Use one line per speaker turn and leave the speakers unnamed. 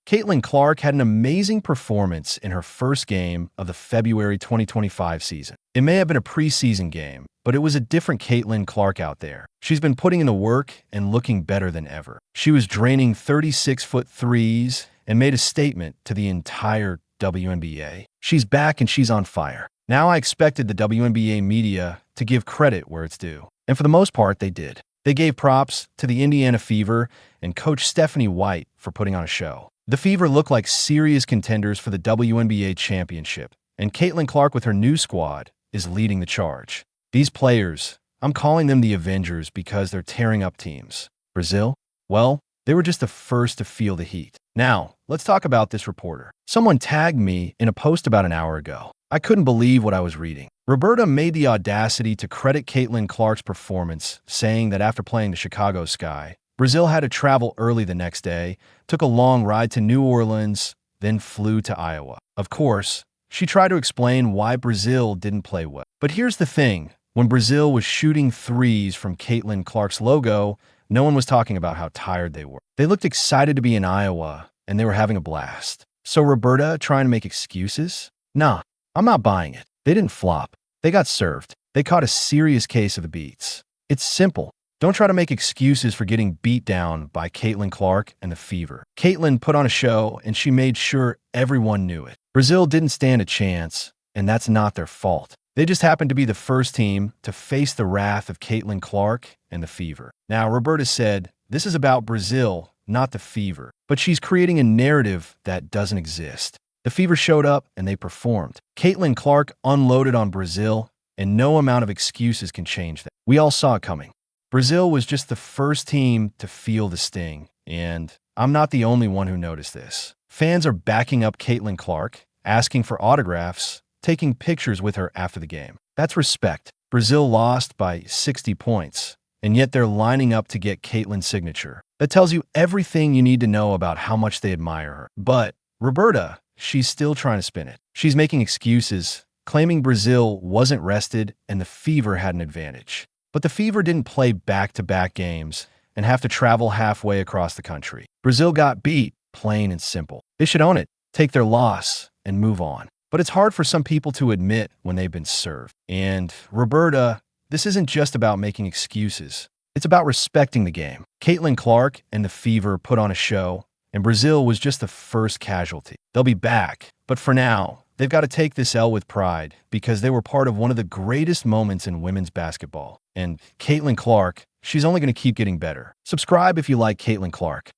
Caitlin Clark had an amazing performance in her first game of the February 2025 season. It may have been a preseason game, but it was a different Caitlin Clark out there. She's been putting in the work and looking better than ever. She was draining 36-foot threes and made a statement to the entire WNBA. She's back and she's on fire. Now I expected the WNBA media to give credit where it's due. And for the most part, they did. They gave props to the Indiana Fever and Coach Stephanie White for putting on a show. The Fever look like serious contenders for the WNBA championship, and Caitlin Clark with her new squad is leading the charge. These players, I'm calling them the Avengers because they're tearing up teams. Brazil? Well, they were just the first to feel the heat. Now, let's talk about this reporter. Someone tagged me in a post about an hour ago. I couldn't believe what I was reading. Roberta made the audacity to credit Caitlin Clark's performance, saying that after playing the Chicago Sky, Brazil had to travel early the next day, took a long ride to New Orleans, then flew to Iowa. Of course, she tried to explain why Brazil didn't play well. But here's the thing. When Brazil was shooting threes from Caitlin Clark's logo, no one was talking about how tired they were. They looked excited to be in Iowa, and they were having a blast. So Roberta trying to make excuses? Nah, I'm not buying it. They didn't flop. They got served. They caught a serious case of the beats. It's simple. Don't try to make excuses for getting beat down by Caitlin Clark and the Fever. Caitlin put on a show, and she made sure everyone knew it. Brazil didn't stand a chance, and that's not their fault. They just happened to be the first team to face the wrath of Caitlin Clark and the Fever. Now, Roberta said, this is about Brazil, not the Fever. But she's creating a narrative that doesn't exist. The Fever showed up, and they performed. Caitlin Clark unloaded on Brazil, and no amount of excuses can change that. We all saw it coming. Brazil was just the first team to feel the sting, and I'm not the only one who noticed this. Fans are backing up Caitlin Clark, asking for autographs, taking pictures with her after the game. That's respect. Brazil lost by 60 points, and yet they're lining up to get Caitlin's signature. That tells you everything you need to know about how much they admire her. But Roberta, she's still trying to spin it. She's making excuses, claiming Brazil wasn't rested and the Fever had an advantage. But the Fever didn't play back-to-back games and have to travel halfway across the country. Brazil got beat, plain and simple. They should own it, take their loss, and move on. But it's hard for some people to admit when they've been served. And Roberta, this isn't just about making excuses. It's about respecting the game. Caitlin Clark and the Fever put on a show, and Brazil was just the first casualty. They'll be back, but for now, they've got to take this L with pride because they were part of one of the greatest moments in women's basketball. And Caitlin Clark, she's only going to keep getting better. Subscribe if you like Caitlin Clark.